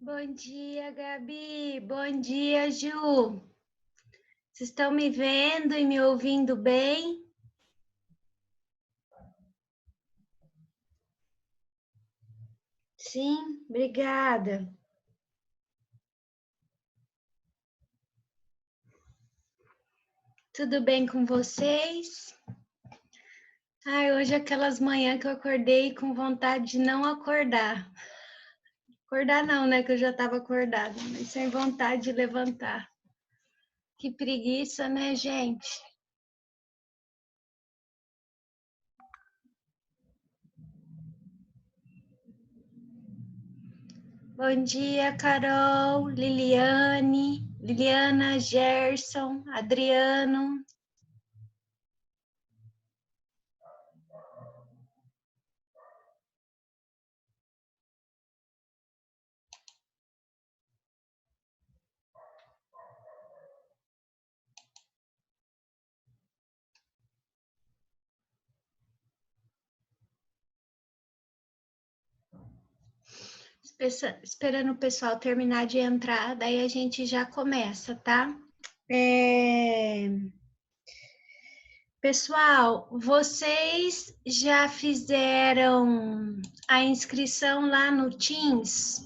Bom dia, Gabi. Bom dia, Ju. Vocês estão me vendo e me ouvindo bem? Sim, obrigada. Tudo bem com vocês? Ai, hoje é aquelas manhãs que eu acordei com vontade de não acordar. Acordar não, né? Que eu já estava acordada, mas sem vontade de levantar. Que preguiça, né, gente? Bom dia, Carol, Liliana, Gerson, Adriano. Esperando o pessoal terminar de entrar, daí a gente já começa, tá? Pessoal, vocês já fizeram a inscrição lá no Teams?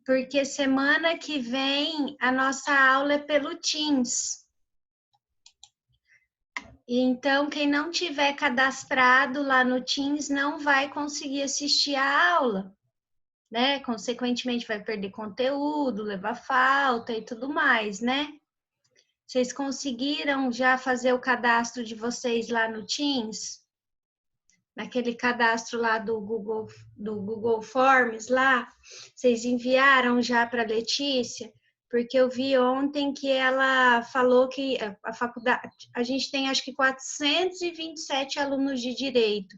Porque semana que vem a nossa aula é pelo Teams. Então, quem não tiver cadastrado lá no Teams não vai conseguir assistir a aula, né? Consequentemente, vai perder conteúdo, levar falta e tudo mais, né? Vocês conseguiram já fazer o cadastro de vocês lá no Teams? Naquele cadastro lá do Google Forms lá, vocês enviaram já para a Letícia? Porque eu vi ontem que ela falou que a faculdade, a gente tem acho que 427 alunos de direito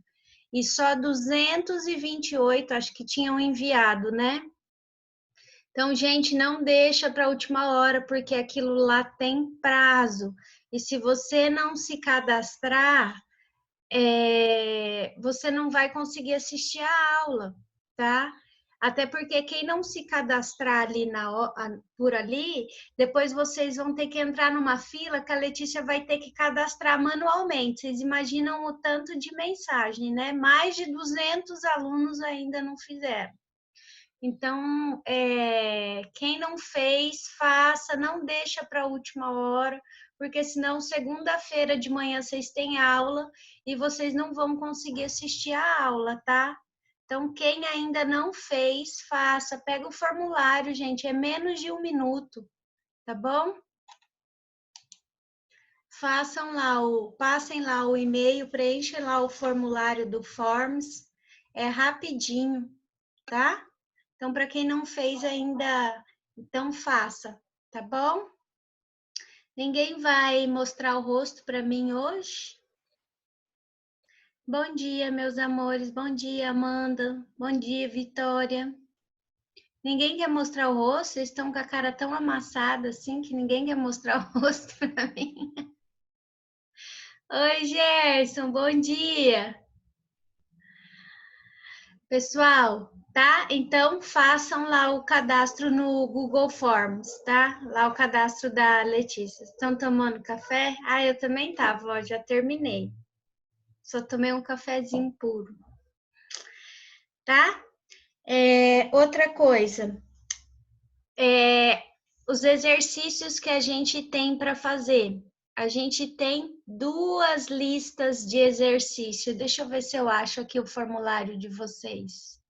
e só 228 acho que tinham enviado, né? Então, gente, não deixa para a última hora, porque aquilo lá tem prazo. E se você não se cadastrar, você não vai conseguir assistir a aula, tá? Até porque quem não se cadastrar ali por ali, depois vocês vão ter que entrar numa fila que a Letícia vai ter que cadastrar manualmente. Vocês imaginam o tanto de mensagem, né? Mais de 200 alunos ainda não fizeram. Então, quem não fez, faça, não deixa para a última hora, porque senão segunda-feira de manhã vocês têm aula e vocês não vão conseguir assistir a aula, tá? Então, quem ainda não fez, faça, pega o formulário, gente, é menos de 1 minuto, tá bom? Passem lá o e-mail, preenchem lá o formulário do Forms, é rapidinho, tá? Então, para quem não fez ainda, então faça, tá bom? Ninguém vai mostrar o rosto para mim hoje? Bom dia, meus amores. Bom dia, Amanda. Bom dia, Vitória. Ninguém quer mostrar o rosto? Vocês estão com a cara tão amassada assim que ninguém quer mostrar o rosto para mim. Oi, Gerson, bom dia. Pessoal, tá? Então façam lá o cadastro no Google Forms, tá? Lá o cadastro da Letícia. Estão tomando café? Ah, eu também tava, ó, já terminei. Só tomei um cafezinho puro, tá? Outra coisa, é, os exercícios que a gente tem para fazer. A gente tem 2 listas de exercício. Deixa eu ver se eu acho aqui o formulário de vocês.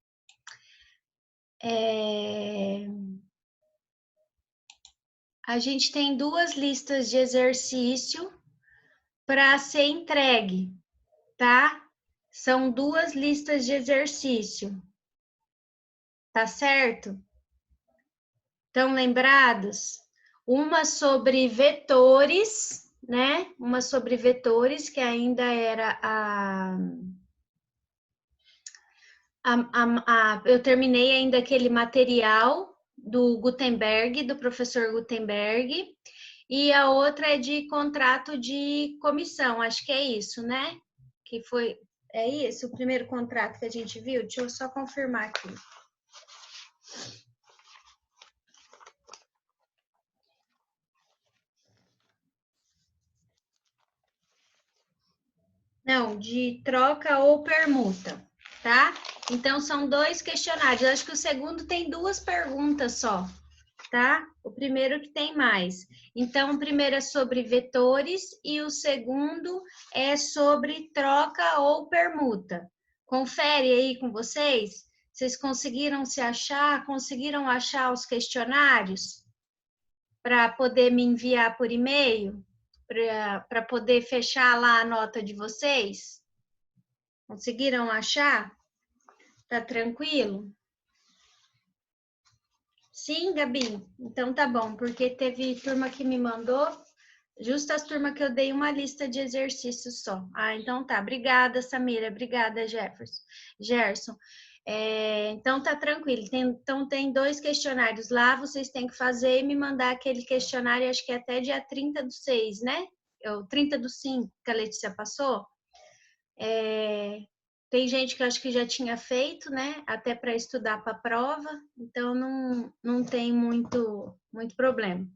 A gente tem 2 listas de exercício para ser entregue, tá? São 2 listas de exercício, tá certo? Estão lembrados? Uma sobre vetores, né? Uma sobre vetores, que ainda era eu terminei ainda aquele material do Gutenberg, do professor Gutenberg, e a outra é de contrato de comissão, acho que é isso, né? Que foi, é isso, o primeiro contrato que a gente viu? Deixa eu só confirmar aqui. Não, de troca ou permuta, tá? Então, são 2 questionários. Eu acho que o segundo tem 2 perguntas só, tá? O primeiro que tem mais. Então, o primeiro é sobre vetores e o segundo é sobre troca ou permuta. Confere aí com vocês. Vocês conseguiram se achar? Conseguiram achar os questionários para poder me enviar por e-mail? Para poder fechar lá a nota de vocês? Conseguiram achar? Tá tranquilo? Sim, Gabi? Então tá bom, porque teve turma que me mandou, justo as turmas que eu dei uma lista de exercícios só. Ah, então tá. Obrigada, Samira. Obrigada, Gerson. Então tá tranquilo. Então tem 2 questionários lá, vocês têm que fazer e me mandar aquele questionário, acho que é até dia 30/6, né? 30/5 que a Letícia passou. Tem gente que eu acho que já tinha feito, né? Até para estudar para a prova, então não tem muito problema.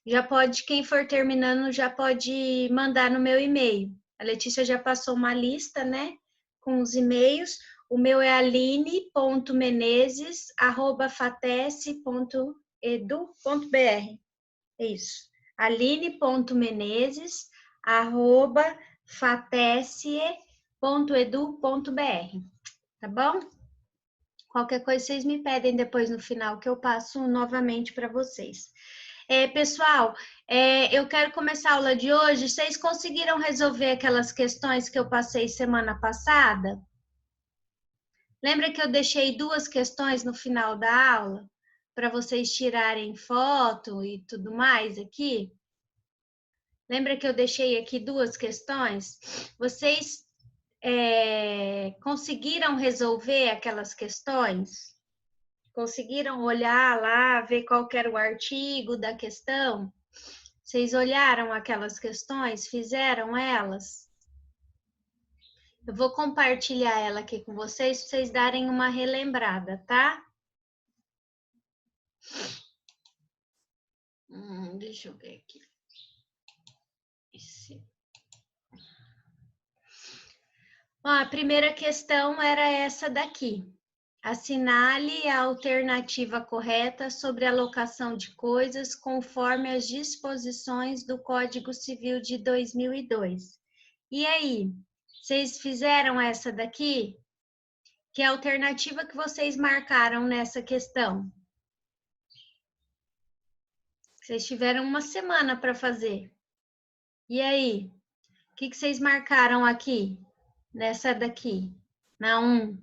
Já pode, quem for terminando, já pode mandar no meu e-mail. A Letícia já passou uma lista, né? Com os e-mails. O meu é aline.menezes@fatece.edu.br. É isso. aline.menezes@fatece.edu.br. Tá bom? Qualquer coisa vocês me pedem depois no final que eu passo novamente para vocês. Pessoal, eu quero começar a aula de hoje. Vocês conseguiram resolver aquelas questões que eu passei semana passada? Lembra que eu deixei 2 questões no final da aula para vocês tirarem foto e tudo mais aqui? Lembra que eu deixei aqui 2 questões? Vocês conseguiram resolver aquelas questões? Conseguiram olhar lá, ver qual era o artigo da questão? Vocês olharam aquelas questões? Fizeram elas? Eu vou compartilhar ela aqui com vocês, para vocês darem uma relembrada, tá? Deixa eu ver aqui. Ó, a primeira questão era essa daqui. Assinale a alternativa correta sobre a alocação de coisas conforme as disposições do Código Civil de 2002. E aí, vocês fizeram essa daqui? Que é a alternativa que vocês marcaram nessa questão? Vocês tiveram uma semana para fazer. E aí, o que vocês marcaram aqui? Nessa daqui? Na 1.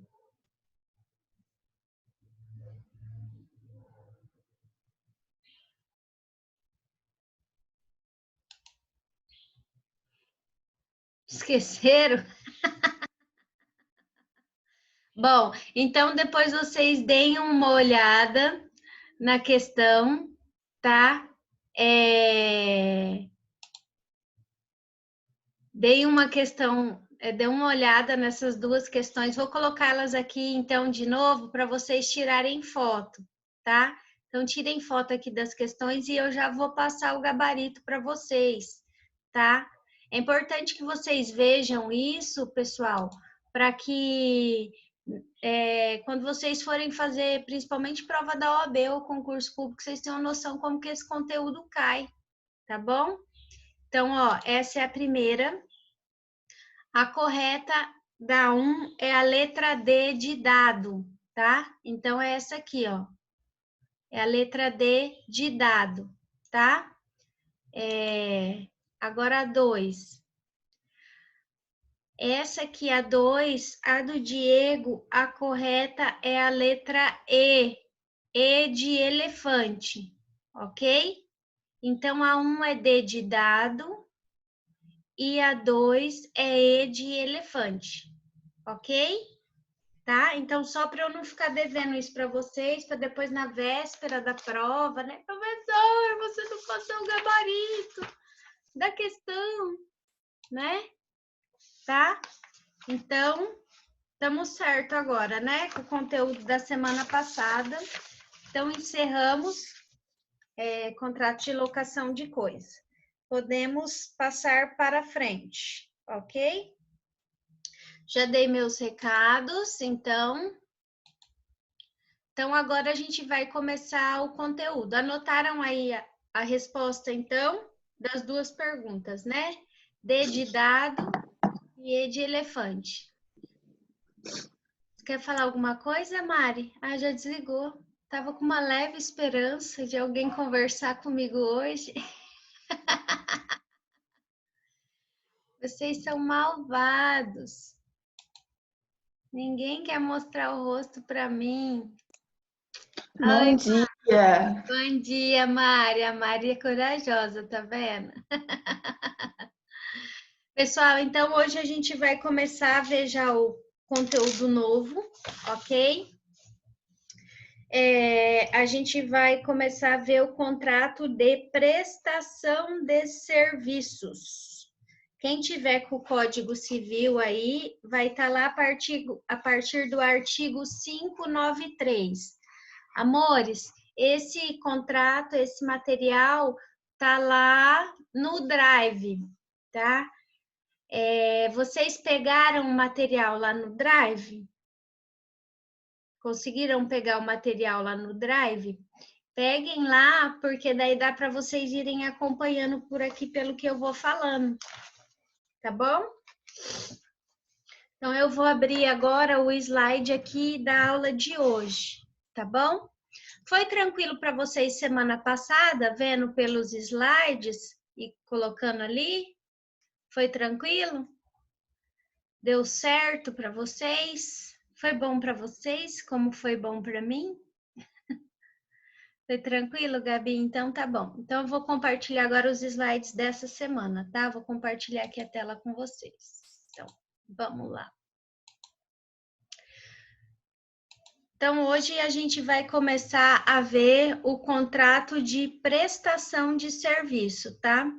Esqueceram? Bom, então depois vocês deem uma olhada na questão, tá? Deem uma questão, dê uma olhada nessas 2 questões. Vou colocá-las aqui então de novo para vocês tirarem foto, tá? Então tirem foto aqui das questões e eu já vou passar o gabarito para vocês, tá? É importante que vocês vejam isso, pessoal, para que quando vocês forem fazer, principalmente prova da OAB ou concurso público, vocês tenham noção como que esse conteúdo cai, tá bom? Então, ó, essa é a primeira. A correta da 1 é a letra D de dado, tá? Então, é essa aqui, ó. É a letra D de dado, tá? Agora a 2. Essa aqui, a 2, a do Diego, a correta é a letra E. E de elefante, ok? Então, a 1 é D de dado e a 2 é E de elefante, ok? Tá? Então, só para eu não ficar devendo isso para vocês, para depois na véspera da prova, né? Professor, você não passou o gabarito da questão, né? Tá? Então, estamos certo agora, né? Com o conteúdo da semana passada. Então, encerramos contrato de locação de coisa. Podemos passar para frente, ok? Já dei meus recados, então agora a gente vai começar o conteúdo. Anotaram aí a resposta, então, das duas perguntas, né? D de dado e E de elefante. Você quer falar alguma coisa, Mari? Ah, já desligou. Tava com uma leve esperança de alguém conversar comigo hoje. Vocês são malvados. Ninguém quer mostrar o rosto para mim. Ai, Bom dia! bom dia, Mari. A Mari é corajosa, tá vendo? Pessoal, então hoje a gente vai começar a ver já o conteúdo novo, ok? A gente vai começar a ver o contrato de prestação de serviços. Quem tiver com o Código Civil aí, vai estar lá a partir do artigo 593. Amores, esse contrato, esse material, tá lá no Drive, tá? Vocês pegaram o material lá no Drive? Conseguiram pegar o material lá no Drive? Peguem lá, porque daí dá para vocês irem acompanhando por aqui pelo que eu vou falando, tá bom? Então, eu vou abrir agora o slide aqui da aula de hoje, tá bom? Foi tranquilo para vocês semana passada, vendo pelos slides e colocando ali? Foi tranquilo? Deu certo para vocês? Foi bom para vocês, como foi bom para mim? Foi tranquilo, Gabi? Então tá bom. Então eu vou compartilhar agora os slides dessa semana, tá? Vou compartilhar aqui a tela com vocês. Então, vamos lá. Então, hoje a gente vai começar a ver o contrato de prestação de serviço, tá?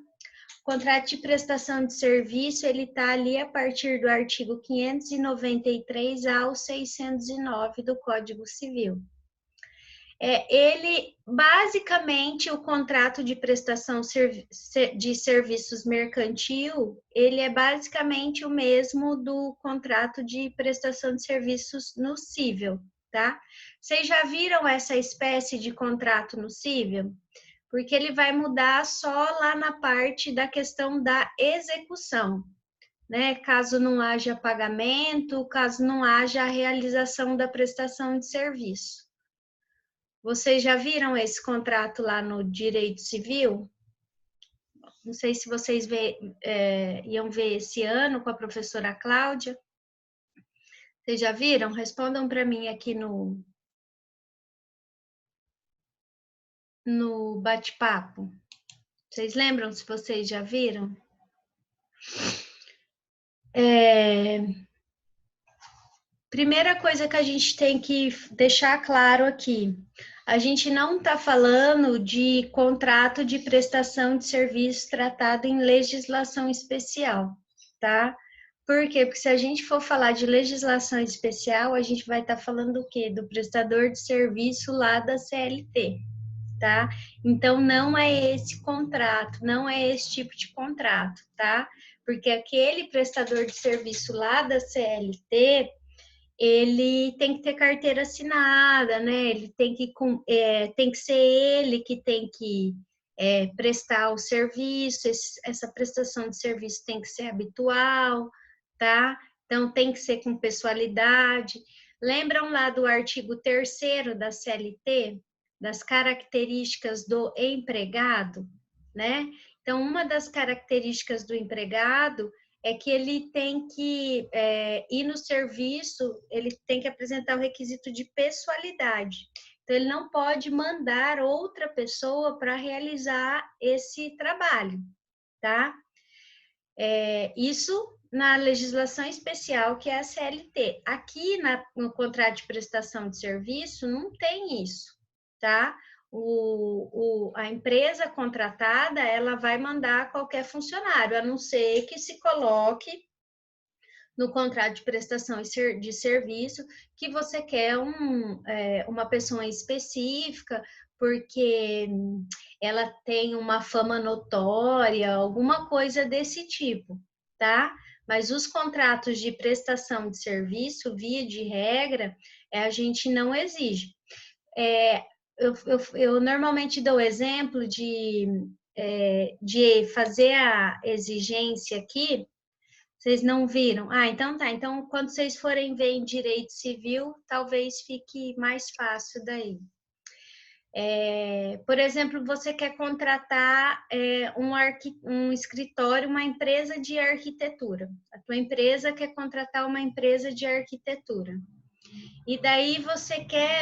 O contrato de prestação de serviço, ele tá ali a partir do artigo 593 ao 609 do Código Civil. Ele, basicamente, o contrato de prestação de serviços mercantil, ele é basicamente o mesmo do contrato de prestação de serviços no cível, tá? Vocês já viram essa espécie de contrato no cível? Porque ele vai mudar só lá na parte da questão da execução, né? Caso não haja pagamento, caso não haja a realização da prestação de serviço. Vocês já viram esse contrato lá no Direito Civil? Não sei se vocês iam ver esse ano com a professora Cláudia. Vocês já viram? Respondam para mim aqui no bate-papo. Vocês lembram se vocês já viram? Primeira coisa que a gente tem que deixar claro aqui, a gente não está falando de contrato de prestação de serviço tratado em legislação especial, tá? Por quê? Porque se a gente for falar de legislação especial, a gente vai estar falando do quê? Do prestador de serviço lá da CLT, tá? Então, não é esse contrato, não é esse tipo de contrato, tá? Porque aquele prestador de serviço lá da CLT, ele tem que ter carteira assinada, né? Ele tem que ser ele que tem que prestar o serviço, essa prestação de serviço tem que ser habitual, tá? Então, tem que ser com pessoalidade. Lembram lá do artigo 3º da CLT, das características do empregado, né? Então, uma das características do empregado é que ele tem que ir no serviço, ele tem que apresentar o requisito de pessoalidade. Então, ele não pode mandar outra pessoa para realizar esse trabalho, tá? Isso na legislação especial, que é a CLT. Aqui no contrato de prestação de serviço, não tem isso, tá? A empresa contratada, ela vai mandar qualquer funcionário, a não ser que se coloque no contrato de prestação de serviço que você quer uma pessoa específica, porque ela tem uma fama notória, alguma coisa desse tipo, tá? Mas os contratos de prestação de serviço, via de regra, a gente não exige. Eu normalmente dou o exemplo de fazer a exigência aqui. Vocês não viram? Ah, então tá. Então, quando vocês forem ver em direito civil, talvez fique mais fácil daí. Por exemplo, você quer contratar um escritório, uma empresa de arquitetura. A tua empresa quer contratar uma empresa de arquitetura. E daí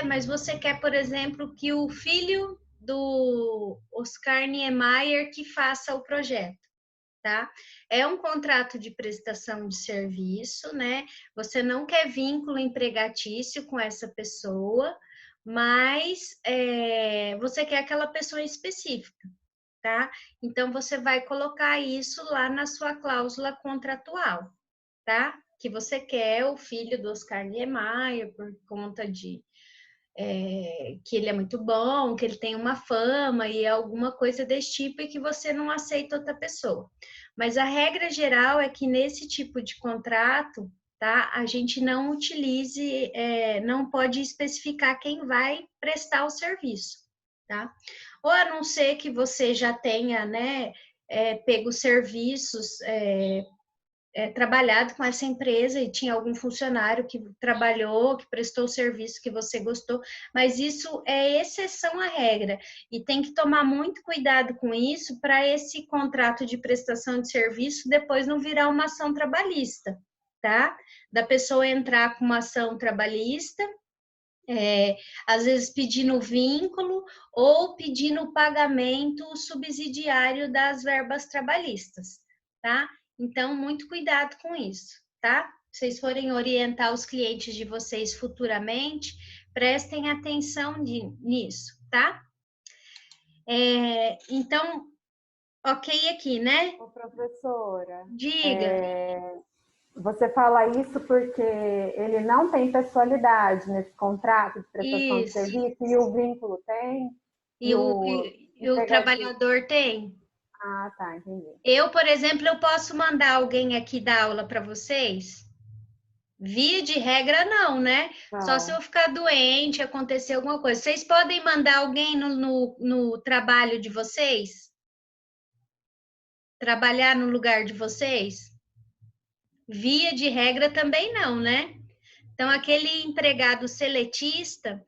mas você quer, por exemplo, que o filho do Oscar Niemeyer que faça o projeto. Tá? É um contrato de prestação de serviço, né? Você não quer vínculo empregatício com essa pessoa, mas você quer aquela pessoa específica, tá? Então, você vai colocar isso lá na sua cláusula contratual, tá? Que você quer o filho do Oscar Niemeyer por conta de que ele é muito bom, que ele tem uma fama e alguma coisa desse tipo e que você não aceita outra pessoa. Mas a regra geral é que nesse tipo de contrato, tá? A gente não utilize, não pode especificar quem vai prestar o serviço, tá? Ou a não ser que você já tenha, né, pego serviços trabalhado com essa empresa e tinha algum funcionário que trabalhou, que prestou o serviço que você gostou, mas isso é exceção à regra e tem que tomar muito cuidado com isso para esse contrato de prestação de serviço depois não virar uma ação trabalhista, tá? Da pessoa entrar com uma ação trabalhista, às vezes pedindo vínculo ou pedindo pagamento subsidiário das verbas trabalhistas, tá? Então, muito cuidado com isso, tá? Se vocês forem orientar os clientes de vocês futuramente, prestem atenção nisso, tá? Então, ok aqui, né? Ô, professora, Diga. você fala isso porque ele não tem pessoalidade nesse contrato de prestação de Isso. serviço e o vínculo tem? E o trabalhador tem? Ah, tá, entendi. Eu, por exemplo, eu posso mandar alguém aqui dar aula para vocês? Via de regra, não, né? Só se eu ficar doente, acontecer alguma coisa. Vocês podem mandar alguém no trabalho de vocês? Trabalhar no lugar de vocês? Via de regra também não, né? Então, aquele empregado seletista,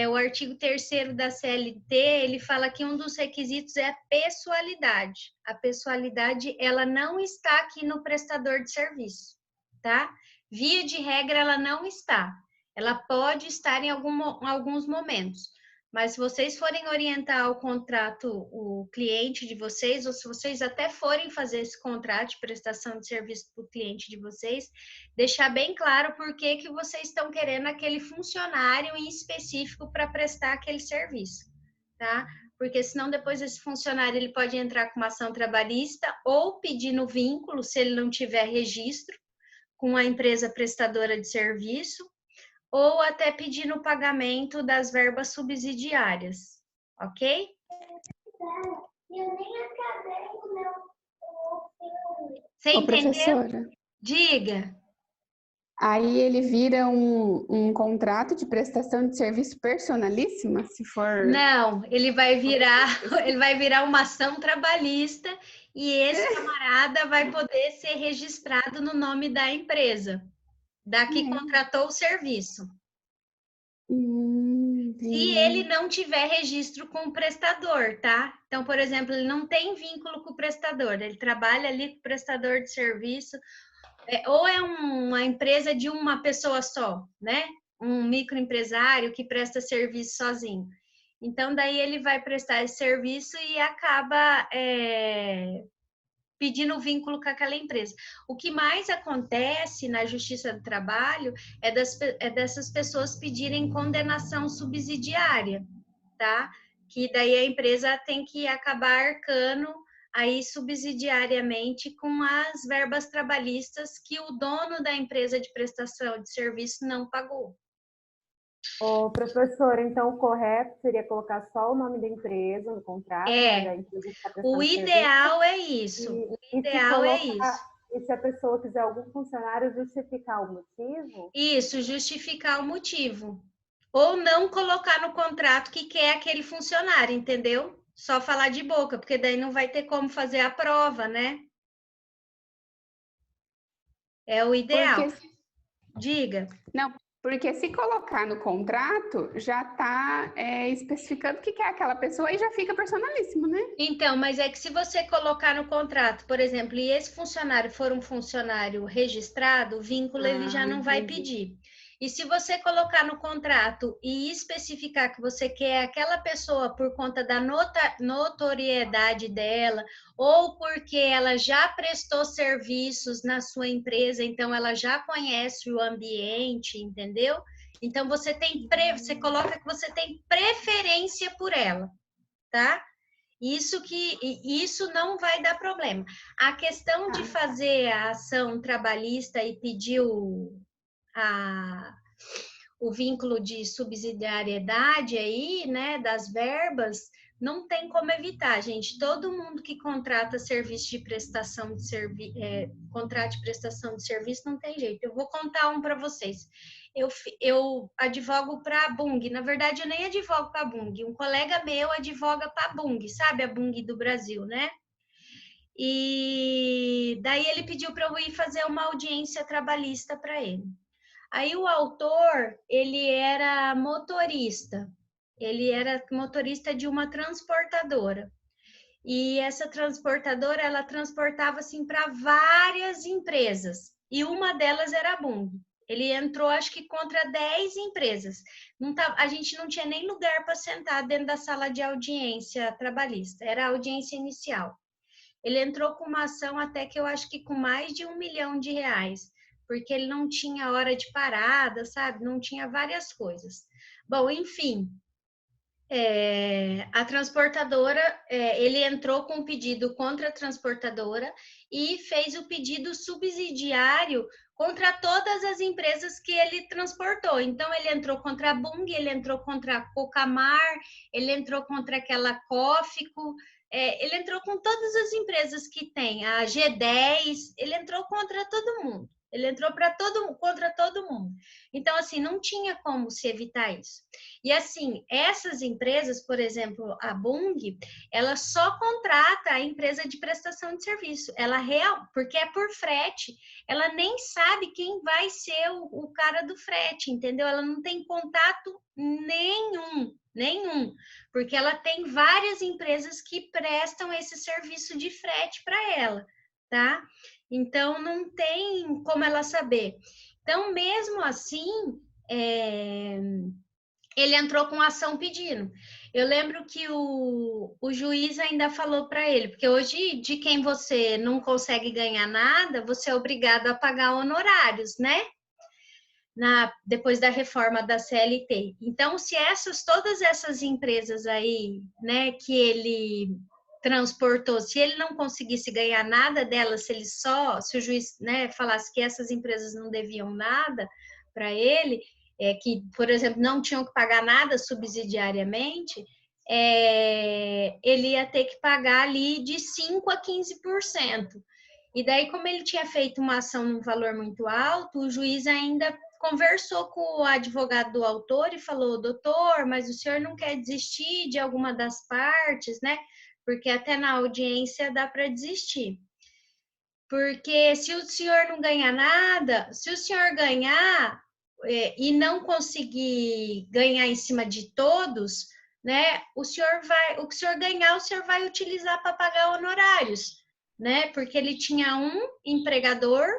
o artigo 3º da CLT, ele fala que um dos requisitos é a pessoalidade. A pessoalidade, ela não está aqui no prestador de serviço, tá? Via de regra, ela não está. Ela pode estar em alguns momentos. Mas se vocês forem orientar o contrato, o cliente de vocês, ou se vocês até forem fazer esse contrato de prestação de serviço para o cliente de vocês, deixar bem claro por que vocês estão querendo aquele funcionário em específico para prestar aquele serviço, tá? Porque senão depois esse funcionário ele pode entrar com uma ação trabalhista ou pedir no vínculo, se ele não tiver registro com a empresa prestadora de serviço, ou até pedir no pagamento das verbas subsidiárias, ok? Eu nem acabei o meu filme. Você entendeu? Professora, Diga. aí ele vira um contrato de prestação de serviço personalíssima, se for... Não, ele vai virar uma ação trabalhista e esse camarada vai poder ser registrado no nome da empresa, da que contratou o serviço. Se ele não tiver registro com o prestador, tá? Então, por exemplo, ele não tem vínculo com o prestador, ele trabalha ali com o prestador de serviço, ou é uma empresa de uma pessoa só, né? Um microempresário que presta serviço sozinho. Então, daí ele vai prestar esse serviço e acaba pedindo vínculo com aquela empresa. O que mais acontece na Justiça do Trabalho é dessas pessoas pedirem condenação subsidiária, tá? Que daí a empresa tem que acabar arcando aí subsidiariamente com as verbas trabalhistas que o dono da empresa de prestação de serviço não pagou. Ô, professor, então o correto seria colocar só o nome da empresa no contrato, né, da empresa que está prestando O ideal serviço. é isso. O ideal é isso. E se a pessoa quiser, algum funcionário, justificar o motivo? Isso, justificar o motivo. Ou não colocar no contrato que quer aquele funcionário, entendeu? Só falar de boca, porque daí não vai ter como fazer a prova, né? É o ideal. Porque, Diga. não, porque se colocar no contrato, já está especificando o que é aquela pessoa e já fica personalíssimo, né? Então, mas é que se você colocar no contrato, por exemplo, e esse funcionário for um funcionário registrado, o vínculo ele já não vai Entendi. pedir. E se você colocar no contrato e especificar que você quer aquela pessoa por conta da notoriedade dela, ou porque ela já prestou serviços na sua empresa, então ela já conhece o ambiente, entendeu? Então você coloca que você tem preferência por ela, tá? Isso não vai dar problema. A questão de fazer a ação trabalhista e pedir o vínculo de subsidiariedade aí, né, das verbas, não tem como evitar, gente. Todo mundo que contrata serviço de prestação de serviço, contrato de prestação de serviço, não tem jeito. Eu vou contar um para vocês. Eu advogo para a Bung. Na verdade, eu nem advogo para a Bung. Um colega meu advoga para a Bung, sabe? A Bung do Brasil, né? E daí ele pediu para eu ir fazer uma audiência trabalhista para ele. Aí o autor, ele era motorista. Ele era motorista de uma transportadora. E essa transportadora, ela transportava assim para várias empresas. E uma delas era a Bung. Ele entrou, acho que contra 10 empresas. Não tá, a gente não tinha nem lugar para sentar dentro da sala de audiência trabalhista. Era a audiência inicial. Ele entrou com uma ação até que eu acho que com mais de R$1 milhão, porque ele não tinha hora de parada, sabe? Não tinha várias coisas. Bom, enfim, a transportadora, ele entrou com um pedido contra a transportadora e fez o pedido subsidiário contra todas as empresas que ele transportou. Então, ele entrou contra a Bung, ele entrou contra a Cocamar, ele entrou contra aquela Cófico, ele entrou com todas as empresas que tem, a G10, ele entrou contra todo mundo. Ele entrou contra todo mundo. Então, assim, não tinha como se evitar isso. E, assim, essas empresas, por exemplo, a Bung, ela só contrata a empresa de prestação de serviço. Porque é por frete. Ela nem sabe quem vai ser o cara do frete, entendeu? Ela não tem contato nenhum, porque ela tem várias empresas que prestam esse serviço de frete para ela, tá? Então, não tem como ela saber. Então, mesmo assim, ele entrou com ação pedindo. Eu lembro que o juiz ainda falou para ele, porque hoje, de quem você não consegue ganhar nada, você é obrigado a pagar honorários, né? Depois da reforma da CLT. Então, se todas essas empresas aí, né, que ele transportou, se ele não conseguisse ganhar nada delas, se o juiz, né, falasse que essas empresas não deviam nada para ele, que, por exemplo, não tinham que pagar nada subsidiariamente, ele ia ter que pagar ali de 5% a 15%. E daí, como ele tinha feito uma ação num valor muito alto, o juiz ainda conversou com o advogado do autor e falou: doutor, mas o senhor não quer desistir de alguma das partes, né? Porque até na audiência dá para desistir. Porque se o senhor não ganhar nada, se o senhor ganhar e não conseguir ganhar em cima de todos, né? O que o senhor ganhar, o senhor vai utilizar para pagar honorários, né? Porque ele tinha um empregador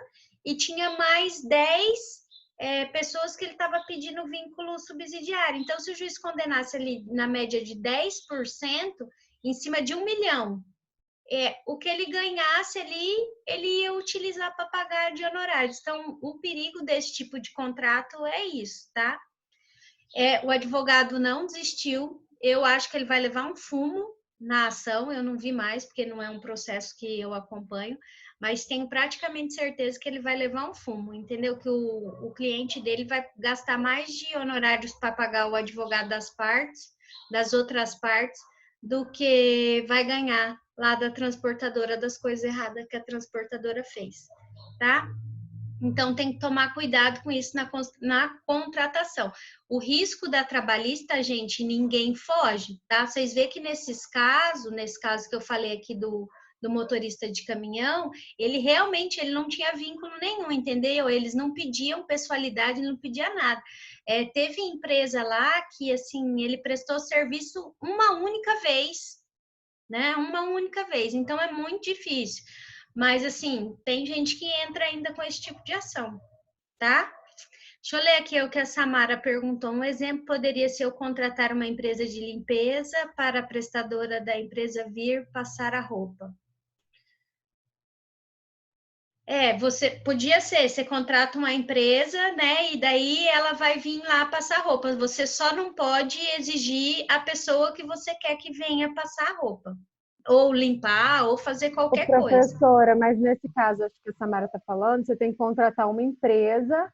e tinha mais 10 pessoas que ele estava pedindo vínculo subsidiário. Então, se o juiz condenasse ali na média de 10% em cima de R$1 milhão, o que ele ganhasse ali, ele ia utilizar para pagar de honorários. Então, o perigo desse tipo de contrato é isso, tá? O advogado não desistiu. Eu acho que ele vai levar um fumo na ação. Eu não vi mais, porque não é um processo que eu acompanho, mas tenho praticamente certeza que ele vai levar um fumo, entendeu? Que o cliente dele vai gastar mais de honorários para pagar o advogado das outras partes, do que vai ganhar lá da transportadora das coisas erradas que a transportadora fez. tá? Então, tem que tomar cuidado com isso na contratação. O risco da trabalhista, gente, ninguém foge, tá? Vocês veem que nesse caso que eu falei aqui do motorista de caminhão, ele realmente não tinha vínculo nenhum, entendeu? Eles não pediam pessoalidade, não pediam nada. Teve empresa lá que, assim, ele prestou serviço uma única vez, né? Uma única vez. Então, é muito difícil. Mas, assim, tem gente que entra ainda com esse tipo de ação, tá? Deixa eu ler aqui o que a Samara perguntou. Um exemplo poderia ser eu contratar uma empresa de limpeza para a prestadora da empresa vir passar a roupa. Você contrata uma empresa, né? E daí ela vai vir lá passar roupa. Você só não pode exigir a pessoa que você quer que venha passar a roupa. Ou limpar, ou fazer qualquer coisa. Professora, mas nesse caso, acho que a Samara está falando, você tem que contratar uma empresa,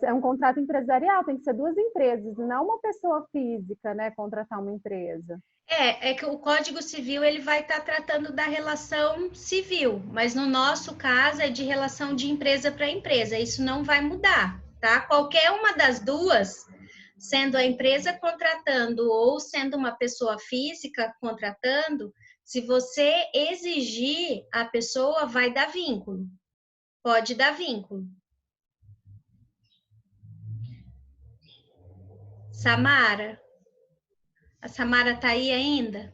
é um contrato empresarial, tem que ser 2 empresas, não uma pessoa física, né, contratar uma empresa. É que o Código Civil ele vai estar tratando da relação civil, mas no nosso caso é de relação de empresa para empresa, isso não vai mudar, tá? Qualquer uma das duas, sendo a empresa contratando ou sendo uma pessoa física contratando, se você exigir, a pessoa vai dar vínculo. Pode dar vínculo. Samara? A Samara tá aí ainda?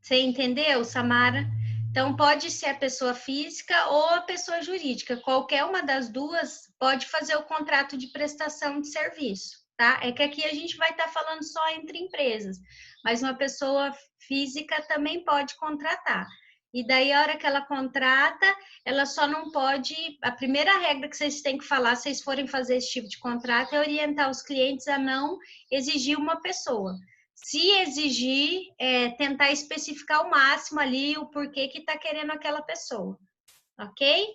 Você entendeu, Samara? Então, pode ser a pessoa física ou a pessoa jurídica. Qualquer uma das duas pode fazer o contrato de prestação de serviço, tá? É que aqui a gente vai estar falando só entre empresas, mas uma pessoa física também pode contratar. E daí, a hora que ela contrata, ela só não pode... A primeira regra que vocês têm que falar, se vocês forem fazer esse tipo de contrato, é orientar os clientes a não exigir uma pessoa. Se exigir, tentar especificar ao máximo ali o porquê que está querendo aquela pessoa, ok?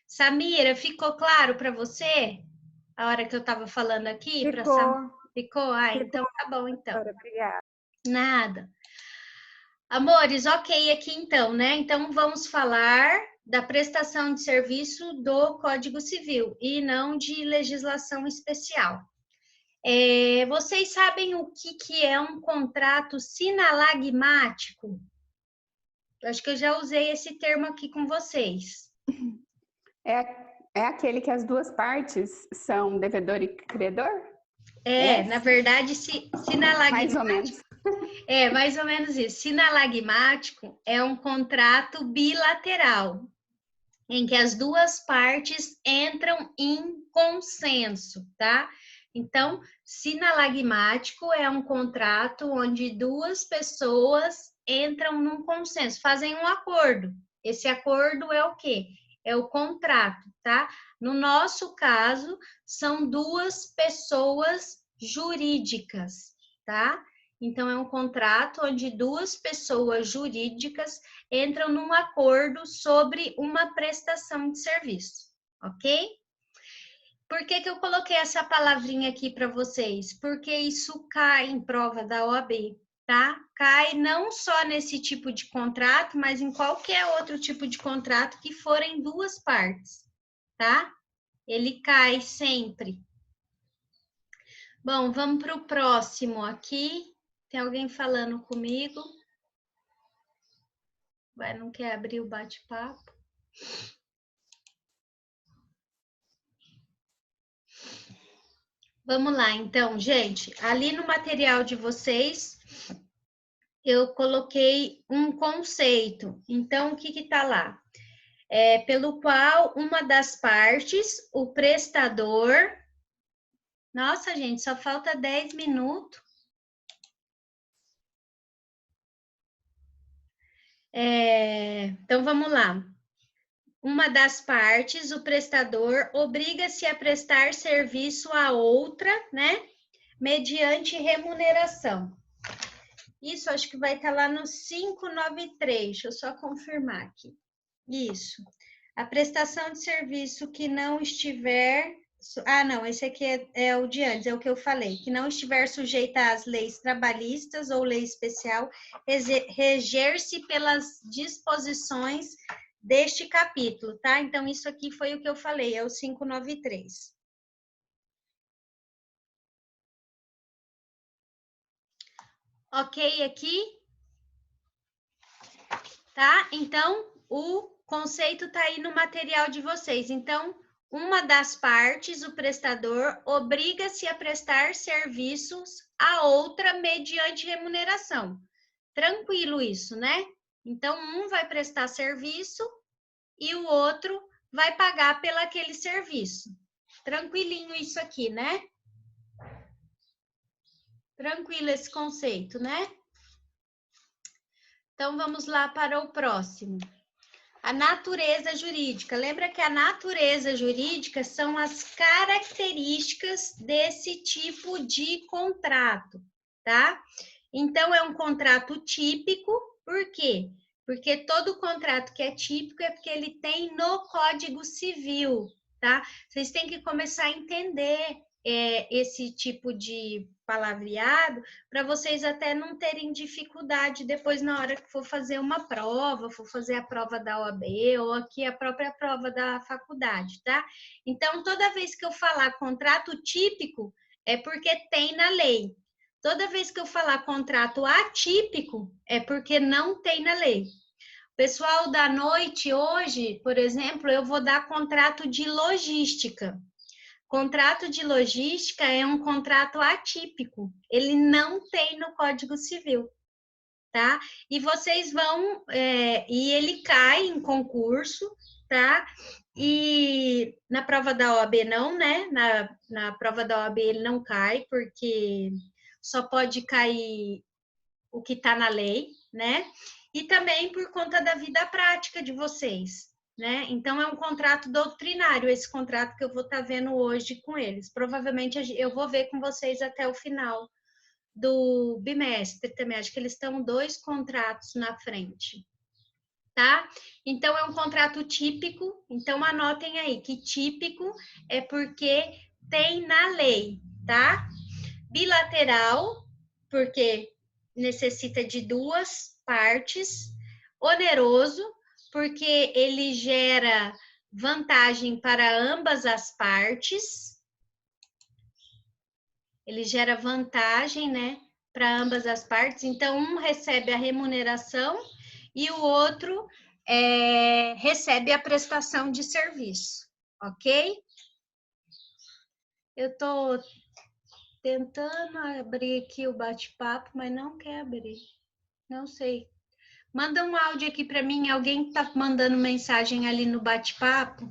Samira, ficou claro para você a hora que eu estava falando aqui? Ficou? Então tá bom, então. Obrigada. Nada. Amores, ok aqui então, né? Então vamos falar da prestação de serviço do Código Civil e não de legislação especial. Vocês sabem o que é um contrato sinalagmático? Eu acho que eu já usei esse termo aqui com vocês. É aquele que as duas partes são devedor e credor? Na verdade, sinalagmático... Mais ou menos. Mais ou menos isso. Sinalagmático é um contrato bilateral, em que as duas partes entram em consenso, tá? Então, sinalagmático é um contrato onde duas pessoas entram num consenso, fazem um acordo. Esse acordo é o quê? É o contrato, tá? No nosso caso, são duas pessoas jurídicas, tá? Então, é um contrato onde duas pessoas jurídicas entram num acordo sobre uma prestação de serviço, ok? Por que eu coloquei essa palavrinha aqui para vocês? Porque isso cai em prova da OAB, tá? Cai não só nesse tipo de contrato, mas em qualquer outro tipo de contrato que forem duas partes, tá? Ele cai sempre. Bom, vamos para o próximo aqui. Tem alguém falando comigo? Não quer abrir o bate-papo? Vamos lá, então, gente. Ali no material de vocês, eu coloquei um conceito. Então, o que está lá? Pelo qual uma das partes, o prestador... Nossa, gente, só falta 10 minutos. Então, vamos lá. Uma das partes, o prestador, obriga-se a prestar serviço a outra, né? Mediante remuneração. Isso, acho que vai estar lá no 593. Deixa eu só confirmar aqui. Isso. A prestação de serviço que não estiver... não, esse aqui é o de antes, é o que eu falei. Que não estiver sujeita às leis trabalhistas ou lei especial, reger-se pelas disposições deste capítulo, tá? Então, isso aqui foi o que eu falei, é o 593. Ok aqui? Tá? Então, o conceito tá aí no material de vocês. Então, uma das partes, o prestador, obriga-se a prestar serviços à outra mediante remuneração. Tranquilo isso, né? Então, um vai prestar serviço e o outro vai pagar pelo aquele serviço. Tranquilinho isso aqui, né? Tranquilo esse conceito, né? Então, vamos lá para o próximo. A natureza jurídica. Lembra que a natureza jurídica são as características desse tipo de contrato, tá? Então, é um contrato típico, por quê? Porque todo contrato que é típico é porque ele tem no Código Civil, tá? Vocês têm que começar a entender esse tipo de palavreado para vocês até não terem dificuldade depois na hora que for fazer uma prova, for fazer a prova da OAB ou aqui a própria prova da faculdade, tá? Então, toda vez que eu falar contrato típico, é porque tem na lei. Toda vez que eu falar contrato atípico, é porque não tem na lei. Pessoal da noite, hoje, por exemplo, eu vou dar contrato de logística. Contrato de logística é um contrato atípico. Ele não tem no Código Civil, tá? E vocês vão... e ele cai em concurso, tá? E na prova da OAB não, né? Na prova da OAB ele não cai, porque só pode cair o que está na lei, né? E também por conta da vida prática de vocês, né? Então, é um contrato doutrinário, esse contrato que eu vou estar vendo hoje com eles. Provavelmente eu vou ver com vocês até o final do bimestre também. Acho que eles estão 2 contratos na frente, tá? Então, é um contrato típico. Então, anotem aí que típico é porque tem na lei, tá? Bilateral, porque necessita de 2 partes. Oneroso, porque ele gera vantagem para ambas as partes. Ele gera vantagem, né, para ambas as partes. Então, um recebe a remuneração e o outro recebe a prestação de serviço, ok? Eu estou tentando abrir aqui o bate-papo, mas não quer abrir. Não sei. Manda um áudio aqui para mim. Alguém está mandando mensagem ali no bate-papo?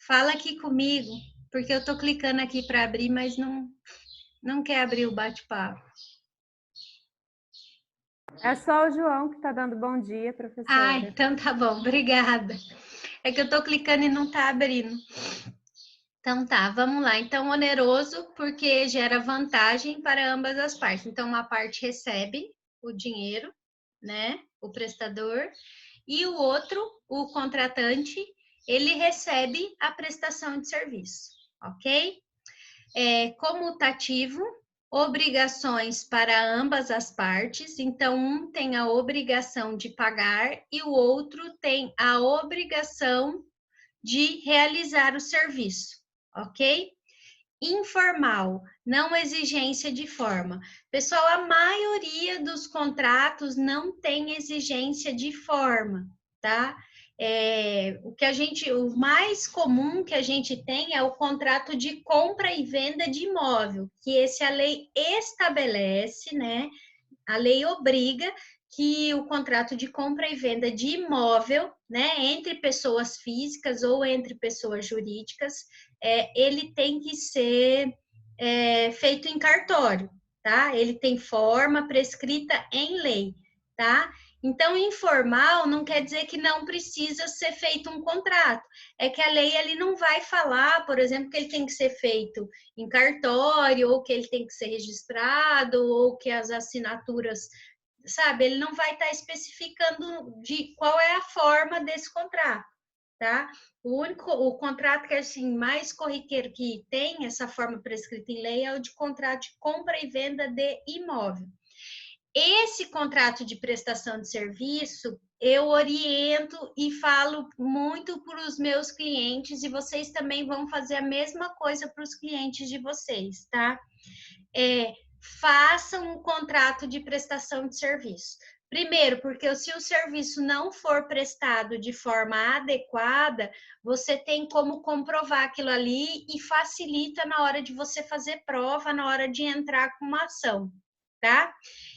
Fala aqui comigo, porque eu estou clicando aqui para abrir, mas não quer abrir o bate-papo. É só o João que está dando bom dia, professora. Ah, então tá bom. Obrigada. É que eu estou clicando e não está abrindo. Então tá, vamos lá. Então, oneroso porque gera vantagem para ambas as partes. Então, uma parte recebe o dinheiro, né? O prestador, e o outro, o contratante, ele recebe a prestação de serviço, ok? Comutativo, obrigações para ambas as partes. Então, um tem a obrigação de pagar e o outro tem a obrigação de realizar o serviço, ok? Informal, não exigência de forma. Pessoal, a maioria dos contratos não tem exigência de forma, tá? O mais comum que a gente tem é o contrato de compra e venda de imóvel, que esse a lei estabelece, né? A lei obriga que o contrato de compra e venda de imóvel, né, entre pessoas físicas ou entre pessoas jurídicas, ele tem que ser feito em cartório, tá? Ele tem forma prescrita em lei, tá? Então, informal não quer dizer que não precisa ser feito um contrato. É que a lei ali não vai falar, por exemplo, que ele tem que ser feito em cartório, ou que ele tem que ser registrado, ou que as assinaturas, sabe? Ele não vai estar especificando de qual é a forma desse contrato, tá? O contrato que é assim, mais corriqueiro que tem essa forma prescrita em lei é o de contrato de compra e venda de imóvel. Esse contrato de prestação de serviço, eu oriento e falo muito para os meus clientes, e vocês também vão fazer a mesma coisa para os clientes de vocês, tá? Façam um contrato de prestação de serviço. Primeiro, porque se o serviço não for prestado de forma adequada, você tem como comprovar aquilo ali e facilita na hora de você fazer prova, na hora de entrar com uma ação, tá?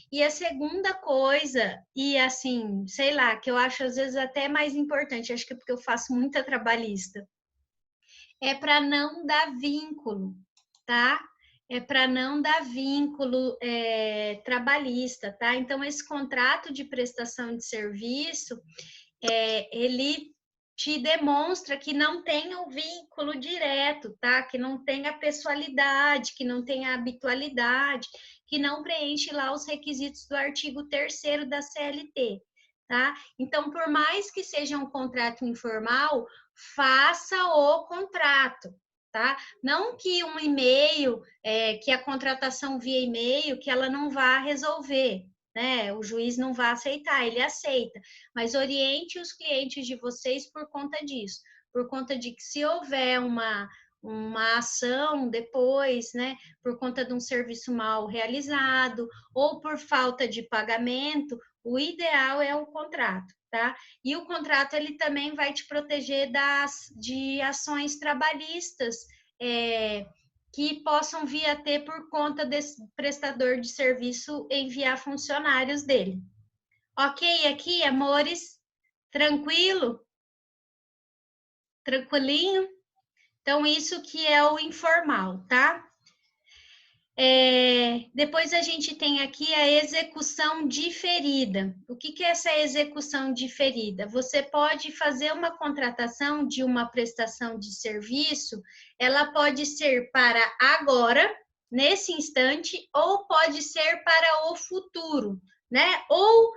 E a segunda coisa, e assim, sei lá, que eu acho às vezes até mais importante, acho que é porque eu faço muita trabalhista, é para não dar vínculo, tá? É para não dar vínculo trabalhista, tá? Então, esse contrato de prestação de serviço, ele te demonstra que não tem o vínculo direto, tá? Que não tem a pessoalidade, que não tem a habitualidade, que não preenche lá os requisitos do artigo 3º da CLT, tá? Então, por mais que seja um contrato informal, faça o contrato, tá? Não que um e-mail, que a contratação via e-mail, que ela não vá resolver, né? O juiz não vai aceitar, ele aceita, mas oriente os clientes de vocês por conta disso, por conta de que se houver uma ação depois, né, por conta de um serviço mal realizado ou por falta de pagamento, o ideal é o contrato, tá? E o contrato, ele também vai te proteger de ações trabalhistas, que possam vir a ter por conta desse prestador de serviço enviar funcionários dele. Ok aqui, amores? Tranquilo? Tranquilinho? Então, isso que é o informal, tá? Depois a gente tem aqui a execução diferida. O que é essa execução diferida? Você pode fazer uma contratação de uma prestação de serviço, ela pode ser para agora, nesse instante, ou pode ser para o futuro, né? Ou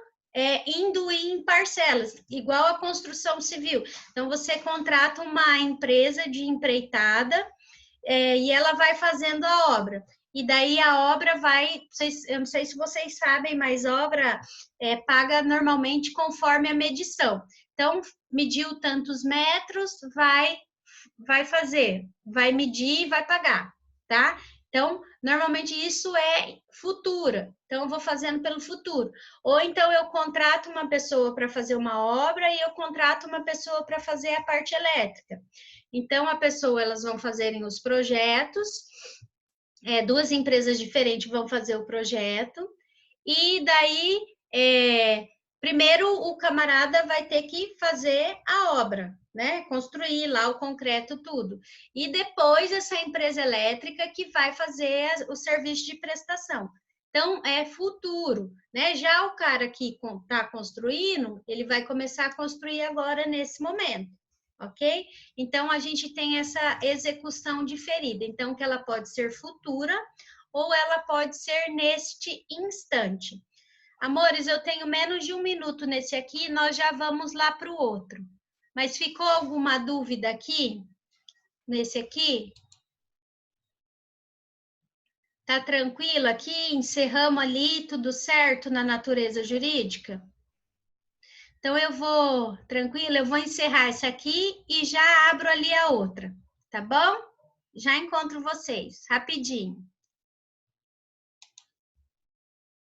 indo em parcelas, igual a construção civil. Então, você contrata uma empresa de empreitada e ela vai fazendo a obra. E daí a obra vai, eu não sei se vocês sabem, mas obra paga normalmente conforme a medição. Então, mediu tantos metros, vai fazer, vai medir e vai pagar, tá? Então, normalmente isso é futura. Então, eu vou fazendo pelo futuro. Ou então eu contrato uma pessoa para fazer uma obra e eu contrato uma pessoa para fazer a parte elétrica. Então, elas vão fazerem os projetos, duas empresas diferentes vão fazer o projeto, e daí, primeiro o camarada vai ter que fazer a obra, né? Construir lá o concreto, tudo. E depois essa empresa elétrica que vai fazer o serviço de prestação. Então, é futuro, né? Já o cara que está construindo, ele vai começar a construir agora nesse momento. Ok? Então, a gente tem essa execução diferida. Então, que ela pode ser futura ou ela pode ser neste instante. Amores, eu tenho menos de 1 minuto nesse aqui, nós já vamos lá para o outro. Mas ficou alguma dúvida aqui? Nesse aqui? Tá tranquilo aqui? Encerramos ali, tudo certo na natureza jurídica? Então, tranquilo, eu vou encerrar essa aqui e já abro ali a outra, tá bom? Já encontro vocês, rapidinho.